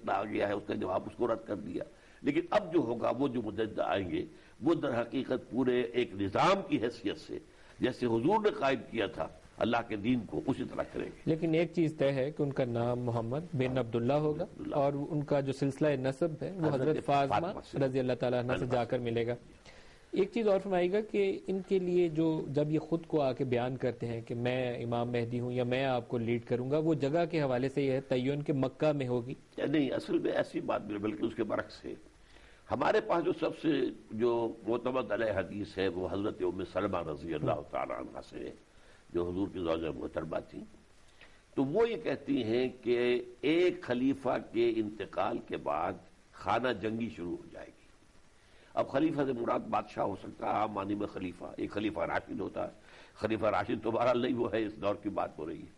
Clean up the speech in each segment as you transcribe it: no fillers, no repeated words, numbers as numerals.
مسئلہ آ گیا ہے اس کا جواب اس کو رد کر دیا. لیکن اب جو ہوگا وہ جو مجدد آئیں گے وہ در حقیقت پورے ایک نظام کی حیثیت سے جیسے حضور نے قائم کیا تھا اللہ کے دین کو اسی طرح کریں گے. لیکن ایک چیز طے ہے کہ ان کا نام محمد بن عبداللہ ہوگا اور ان کا جو سلسلہ نسب ہے وہ حضرت فاطمہ رضی اللہ تعالیٰ عنہ سے جا کر ملے گا. ایک چیز اور فرمائیے گا کہ ان کے لیے جو جب یہ خود کو آ کے بیان کرتے ہیں کہ میں امام مہدی ہوں یا میں آپ کو لیڈ کروں گا، وہ جگہ کے حوالے سے یہ ہے تعین کہ مکہ میں ہوگی؟ نہیں، اصل میں ایسی بات نہیں، بلکہ اس کے برعکس ہے. ہمارے پاس جو سب سے جو معتمد علیہ حدیث ہے وہ حضرت ام سلمہ رضی اللہ تعالیٰ عنہ سے ہے، جو حضور کی زوجہ محترمہ تھی. تو وہ یہ کہتی ہیں کہ ایک خلیفہ کے انتقال کے بعد خانہ جنگی شروع ہو جائے گی. اب خلیفہ سے مراد بادشاہ ہو سکتا ہے، عام معنی میں خلیفہ، ایک خلیفہ راشد ہوتا ہے. خلیفہ راشد تو بہرحال نہیں وہ ہے، اس دور کی بات ہو رہی ہے.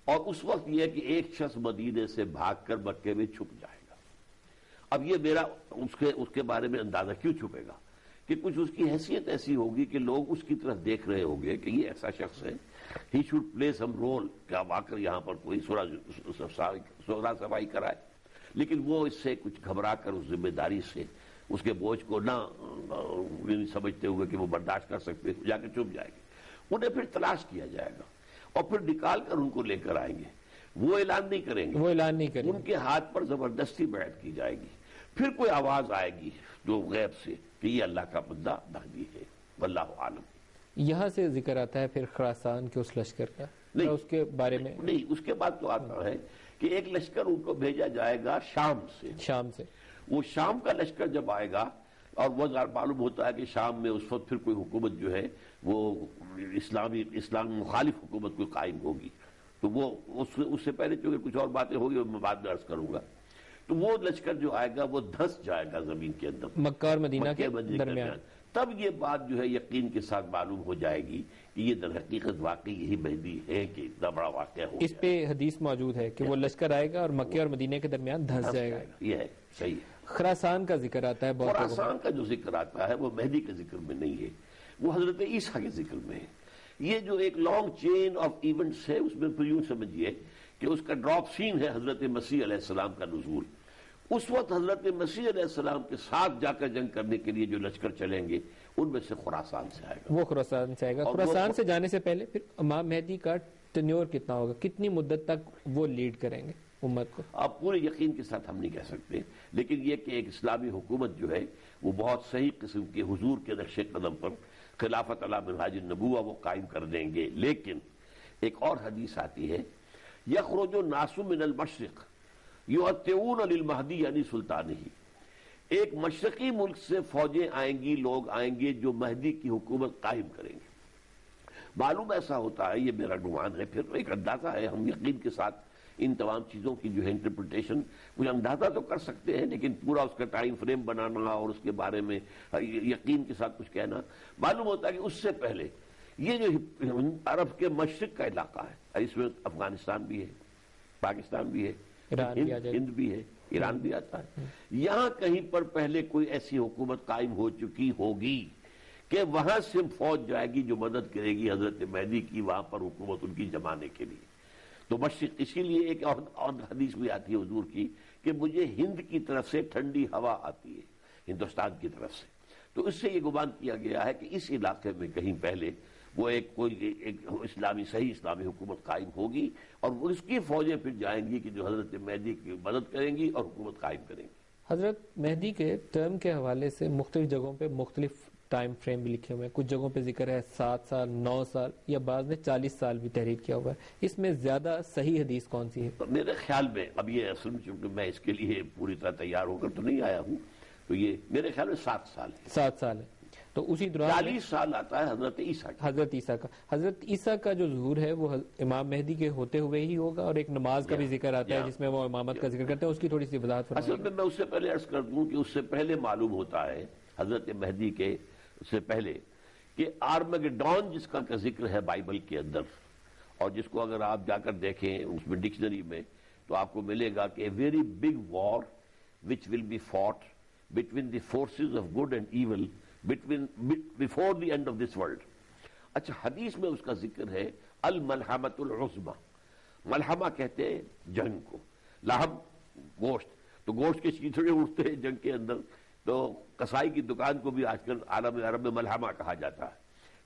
اور اس وقت یہ ہے کہ ایک شخص مدینے سے بھاگ کر مکے میں چھپ جائے گا. اب یہ میرا اس کے بارے میں اندازہ کیوں چھپے گا کہ کچھ اس کی حیثیت ایسی ہوگی کہ لوگ اس کی طرف دیکھ رہے ہوں گے کہ یہ ایسا شخص ہے، he should play some role, کہ اب آ کر یہاں پر کوئی سورا صفائی کرائے. لیکن وہ اس سے کچھ گھبرا کر اس ذمہ داری سے اس کے بوجھ کو نہ سمجھتے ہوئے کہ وہ برداشت کر سکتے جا کے چھپ جائے گے. انہیں پھر تلاش کیا جائے گا اور پھر نکال کر ان کو لے کر آئیں گے. وہ اعلان نہیں کریں گے، ان کے ہاتھ پر زبردستی بیعت کی جائے گی. پھر کوئی آواز آئے گی جو غیب سے کہ یہ اللہ کا بندہ مہدی ہے، واللہ عالم. یہاں سے ذکر آتا ہے پھر خراسان کے اس لشکر کا، نہیں اس کے بارے میں نہیں، اس کے بعد تو آتا ہے کہ ایک لشکر ان کو بھیجا جائے گا شام سے. وہ شام کا لشکر جب آئے گا اور وہ معلوم ہوتا ہے کہ شام میں اس وقت پھر کوئی حکومت جو ہے وہ اسلام مخالف حکومت کوئی قائم ہوگی. تو وہ اس سے پہلے چونکہ کچھ اور باتیں ہوگی وہ میں بعد میں عرض کروں گا. تو وہ لشکر جو آئے گا وہ دھس جائے گا زمین کے اندر، مکہ اور مدینہ کے درمیان. تب یہ بات جو ہے یقین کے ساتھ معلوم ہو جائے گی کہ یہ در حقیقت واقعی یہی مہدی ہے کہ اتنا بڑا واقعہ ہو. اس پہ حدیث موجود ہے کہ وہ لشکر آئے گا اور مکہ اور مدینہ کے درمیان دھس جائے گا. یہ ہے صحیح ہے. خراسان کا ذکر آتا ہے، خراسان کا جو ذکر آتا ہے وہ مہدی کے ذکر میں نہیں ہے، وہ حضرت عیسیٰ کے ذکر میں ہے. یہ جو ایک لانگ چین آف ایونٹس ہے اس میں پھر یوں سمجھیے کہ اس کا ڈراپ سین ہے حضرت مسیح علیہ السلام کا نزول. اس وقت حضرت مسیح علیہ السلام کے ساتھ جا کر جنگ کرنے کے لیے جو لشکر چلیں گے ان میں سے خراسان سے آئے گا. وہ خراسان سے آئے گا. خراسان سے جانے سے پہلے پھر امام مہدی کا ٹینیور کتنا ہوگا، کتنی مدت تک وہ لیڈ کریں گے امت کو؟ آپ پورے یقین کے ساتھ ہم نہیں کہہ سکتے، لیکن یہ کہ ایک اسلامی حکومت جو ہے وہ بہت صحیح قسم کے حضور کے نقش قدم پر خلافت علی منہاج النبوہ وہ قائم کر دیں گے. لیکن ایک اور حدیث آتی ہے، یخرج الناس من المشرق یؤتون للمہدی یعنی سلطانہ. ایک مشرقی ملک سے فوجیں آئیں گی، لوگ آئیں گے جو مہدی کی حکومت قائم کریں گے. معلوم ایسا ہوتا ہے، یہ میرا گمان ہے، پھر ایک اندازہ ہے، ہم یقین کے ساتھ ان تمام چیزوں کی جو ہے انٹرپریٹیشن کچھ اندازہ تو کر سکتے ہیں، لیکن پورا اس کا ٹائم فریم بنانا اور اس کے بارے میں یقین کے ساتھ کچھ کہنا، معلوم ہوتا ہے کہ اس سے پہلے یہ جو عرب کے مشرق کا علاقہ ہے، اس میں افغانستان بھی ہے، پاکستان بھی ہے، ہند بھی ہے، ایران بھی آتا ہے. یہاں کہیں پر پہلے کوئی ایسی حکومت قائم ہو چکی ہوگی کہ وہاں سے فوج جائے گی جو مدد کرے گی حضرت مہدی کی وہاں پر حکومت ان کی جمانے کے لیے. تو مشرق، اسی لیے ایک اور حدیث بھی آتی ہے حضور کی کہ مجھے ہند کی طرف سے ٹھنڈی ہوا آتی ہے، ہندوستان کی طرف سے. تو اس سے یہ گمان کیا گیا ہے کہ اس علاقے میں کہیں پہلے وہ ایک اسلامی صحیح اسلامی حکومت قائم ہوگی اور اس کی فوجیں پھر جائیں گی کہ جو حضرت مہدی کی مدد کریں گی اور حکومت قائم کریں گی. حضرت مہدی کے ٹرم کے حوالے سے مختلف جگہوں پہ مختلف ٹائم فریم بھی لکھے ہوئے ہیں. کچھ جگہوں پہ ذکر ہے 7 سال، 9 سال یا بعض نے 40 سال بھی تحریر کیا ہوا ہے. اس میں زیادہ صحیح حدیث کون سی ہے؟ میرے خیال میں اب یہ اصل میں چونکہ میں اس کے لیے پوری طرح تیار ہو کر تو نہیں آیا ہوں، تو یہ میرے خیال میں 7 سال ہے. 7 سال ہے. تو اسی دوران 40 سال آتا ہے حضرت عیسیٰ کا. حضرت عیسیٰ کا جو ظہور ہے وہ امام مہدی کے ہوتے ہوئے ہی ہوگا، اور ایک نماز کا بھی ذکر آتا ہے جس میں وہ امامت کا ذکر کرتے ہیں. اس کی تھوڑی سی وضاحت فرمائیں. اصل میں اس سے پہلے عرض کر دوں کہ اس سے پہلے معلوم ہوتا ہے حضرت مہدی کے سے پہلے کہ آرمگڈون جس کا ذکر ہے بائبل کے اندر، اور جس کو اگر آپ جا کر دیکھیں اس میں ڈکشنری میں تو آپ کو ملے گا کہ very big war which will be fought between the forces of good and evil before the end of this world. اچھا، حدیث میں اس کا ذکر ہے الملحمۃ العظمی. ملحمہ کہتے ہیں جنگ کو، لحم گوشت، تو گوشت کے چیتڑے اٹھتے ہیں جنگ کے اندر، تو کسائی کی دکان کو بھی آج کل عالم عرب میں ملحمہ کہا جاتا ہے۔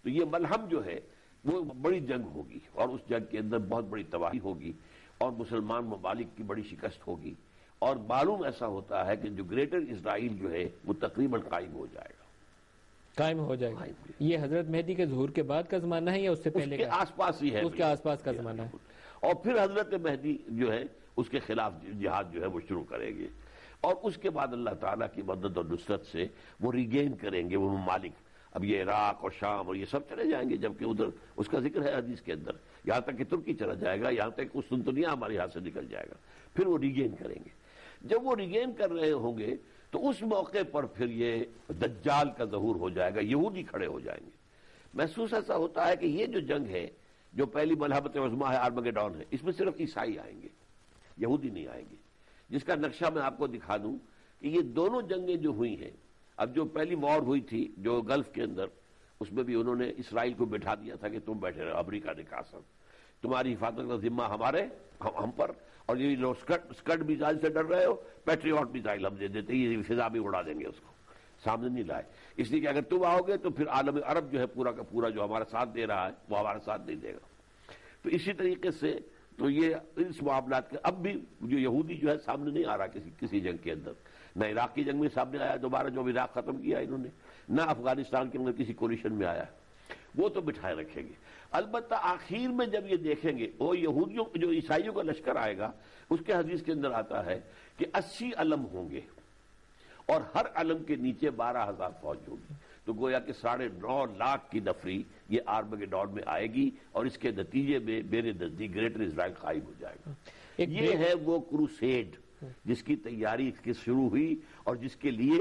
تو یہ ملحم جو ہے وہ بڑی جنگ ہوگی، اور اس جنگ کے اندر بہت بڑی تباہی ہوگی، اور مسلمان ممالک کی بڑی شکست ہوگی، اور معلوم ایسا ہوتا ہے کہ جو گریٹر اسرائیل جو ہے وہ تقریباً قائم ہو جائے گا، قائم ہو جائے گا۔ یہ حضرت مہدی کے ظہور کے بعد کا زمانہ ہے یا اس سے پہلے کا؟ اس کے آس پاس ہی ہے، اس کے آس پاس کا زمانہ ہے۔ اور پھر حضرت مہدی جو ہے اس کے خلاف جہاد جو ہے وہ شروع کریں گے، اور اس کے بعد اللہ تعالیٰ کی مدد اور نصرت سے وہ ریگین کریں گے وہ ممالک۔ اب یہ عراق اور شام اور یہ سب چلے جائیں گے، جبکہ ادھر اس کا ذکر ہے حدیث کے اندر، یہاں تک کہ ترکی چلا جائے گا، یہاں تک قسطنطنیہ ہمارے ہاتھ سے نکل جائے گا، پھر وہ ریگین کریں گے۔ جب وہ ریگین کر رہے ہوں گے تو اس موقع پر پھر یہ دجال کا ظہور ہو جائے گا، یہودی کھڑے ہو جائیں گے۔ محسوس ایسا ہوتا ہے کہ یہ جو جنگ ہے، جو پہلی ملحمت عظمیٰ ہے، آرمگیڈون ہے، اس میں صرف عیسائی آئیں گے، یہودی نہیں آئیں گے، جس کا نقشہ میں آپ کو دکھا دوں کہ یہ دونوں جنگیں جو ہوئی ہیں، اب جو پہلی وار ہوئی تھی جو گلف کے اندر، اس میں بھی انہوں نے اسرائیل کو بٹھا دیا تھا کہ تم بیٹھے رہو، امریکہ نے کہا سر تمہاری حفاظت کا ذمہ ہم پر، اور یہ لوگ اسکڈ میزائل سے ڈر رہے ہو، پیٹریوٹ میزائل ہم دے دیتے، یہ فضا بھی اڑا دیں گے، اس کو سامنے نہیں لائے، اس لیے کہ اگر تم آؤ گے تو پھر عالم عرب جو ہے پورا کا پورا جو ہمارا ساتھ دے رہا ہے وہ ہمارا ساتھ نہیں دے گا۔ تو اسی طریقے سے تو یہ اس معاملات کے اب بھی جو یہودی جو ہے سامنے نہیں آ رہا کسی جنگ کے اندر، نہ عراق کی جنگ میں سامنے آیا دوبارہ جو عراق ختم کیا انہوں نے، نہ افغانستان کے اندر کسی کولیشن میں آیا، وہ تو بٹھائے رکھیں گے۔ البتہ آخر میں جب یہ دیکھیں گے وہ یہودیوں جو عیسائیوں کا لشکر آئے گا، اس کے حدیث کے اندر آتا ہے کہ 80 علم ہوں گے، اور ہر علم کے نیچے 12,000 فوج ہوگی، تو گویا کہ 9.5 لاکھ کی نفری یہ آرمگیڈون میں آئے گی، اور اس کے نتیجے میں میرے نزدیک گریٹر اسرائیل قائم ہو جائے گا۔ یہ ہے وہ کروسیڈ جس کی تیاری اس کی شروع ہوئی، اور جس کے لیے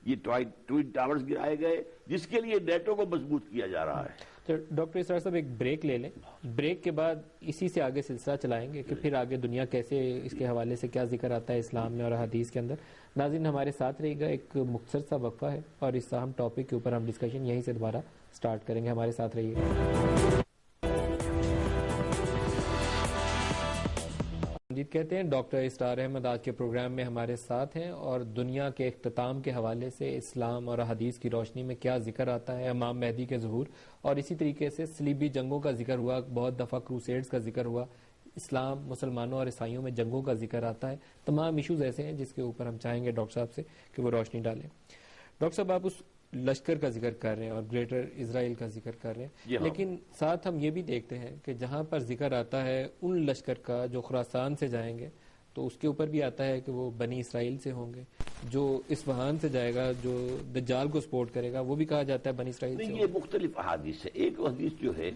یہ ٹوئن ٹاورز گرائے گئے، جس کے لیے نیٹو کو مضبوط کیا جا رہا ہے۔ تو ڈاکٹر اسرار صاحب ایک بریک لے لیں، بریک کے بعد اسی سے آگے سلسلہ چلائیں گے کہ پھر آگے دنیا کیسے اس کے حوالے سے کیا ذکر آتا ہے اسلام میں اور حدیث کے اندر۔ ناظرین ہمارے ساتھ رہے گا، ایک مختصر سا وقفہ ہے، اور اس اہم ٹاپک کے اوپر ہم ڈسکشن یہیں سے دوبارہ سٹارٹ کریں گے، ہمارے ساتھ رہیے گا۔ مجید کہتے ہیں ڈاکٹر اسرار احمد آج کے پروگرام میں ہمارے ساتھ ہیں، اور دنیا کے اختتام کے حوالے سے اسلام اور حدیث کی روشنی میں کیا ذکر آتا ہے، امام مہدی کے ظہور، اور اسی طریقے سے صلیبی جنگوں کا ذکر ہوا، بہت دفعہ کروسیڈز کا ذکر ہوا، اسلام مسلمانوں اور عیسائیوں میں جنگوں کا ذکر آتا ہے، تمام ایشوز ایسے ہیں جس کے اوپر ہم چاہیں گے ڈاکٹر صاحب سے کہ وہ روشنی ڈالیں۔ ڈاکٹر صاحب آپ اس لشکر کا ذکر کر رہے ہیں اور گریٹر اسرائیل کا ذکر کر رہے ہیں، لیکن ساتھ ہم یہ بھی دیکھتے ہیں کہ جہاں پر ذکر آتا ہے ان لشکر کا جو خراسان سے جائیں گے، تو اس کے اوپر بھی آتا ہے کہ وہ بنی اسرائیل سے ہوں گے، جو اصفہان سے جائے گا جو دجال کو سپورٹ کرے گا وہ بھی کہا جاتا ہے بنی اسرائیل سے۔ یہ مختلف احادیث ہے، ایک حدیث جو ہے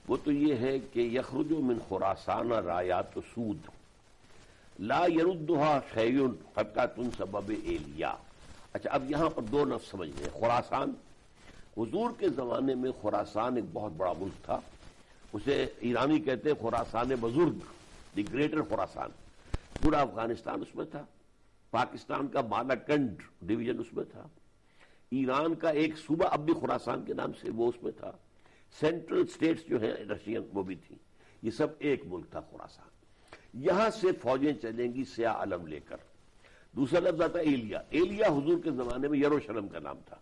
وہ تو یہ ہے کہ یخرج من خراسان رایات سود لا یردها شیء حتی تنصب بایلیا۔ اچھا اب یہاں پر دو لفظ سمجھ لیں، خراسان، حضور کے زمانے میں خراسان ایک بہت بڑا ملک تھا، اسے ایرانی کہتے ہیں خراسان بزرگ، دی گریٹر خراسان، پورا افغانستان اس میں تھا، پاکستان کا مالاکنڈ ڈویژن اس میں تھا، ایران کا ایک صوبہ اب بھی خراسان کے نام سے وہ اس میں تھا، سینٹرل سٹیٹس جو ہیں رشین وہ بھی تھیں، یہ سب ایک ملک تھا خراسان۔ یہاں سے فوجیں چلیں گی سیاہ علم لے کر۔ دوسرا لفظ آتا ہے ایلیا، ایلیا حضور کے زمانے میں یروشلم کا نام تھا۔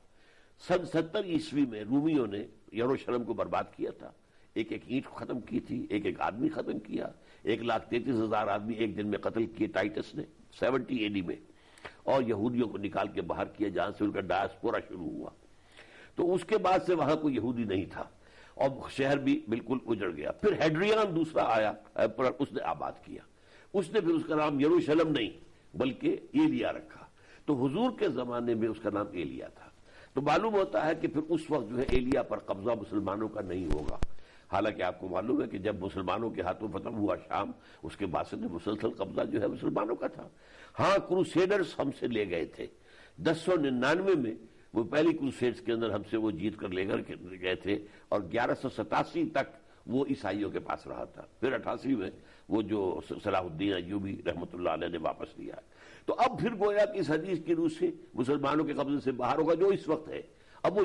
سن 70 عیسوی میں رومیوں نے یروشلم کو برباد کیا تھا، ایک ایک اینٹ ختم کی تھی، ایک ایک آدمی ختم کیا، 1,33,000 آدمی ایک دن میں قتل کیے ٹائٹس نے 70 AD میں، اور یہودیوں کو نکال کے باہر کیا جہاں سے ان کا ڈایاسپورا شروع ہوا۔ تو اس کے بعد سے وہاں کوئی یہودی نہیں تھا، اور شہر بھی بالکل اجڑ گیا۔ پھر ہیڈریان دوسرا آیا، اس نے آباد کیا، اس نے پھر اس کا نام یروشلم نہیں بلکہ ایلیا رکھا، تو حضور کے زمانے میں اس کا نام ایلیا تھا۔ تو معلوم ہوتا ہے کہ پھر اس وقت جو ہے ایلیا پر قبضہ مسلمانوں کا نہیں ہوگا، حالانکہ آپ کو معلوم ہے کہ جب مسلمانوں کے ہاتھوں فتح ہوا شام، اس کے بعد سے مسلسل قبضہ جو ہے مسلمانوں کا تھا۔ ہاں کروسیڈرز ہم سے لے گئے تھے 1099 میں، وہ پہلی کروسیڈز کے اندر ہم سے وہ جیت کر لے کر گئے تھے، اور 1187 تک وہ عیسائیوں کے پاس رہا تھا، پھر 88 میں وہ جو صلاح الدین ایوبی رحمۃ اللہ علیہ نے واپس لیا ہے۔ تو اب پھر گویا کہ اس حدیث کی روح سے مسلمانوں کے قبضے سے باہر ہوگا جو اس وقت ہے، اب وہ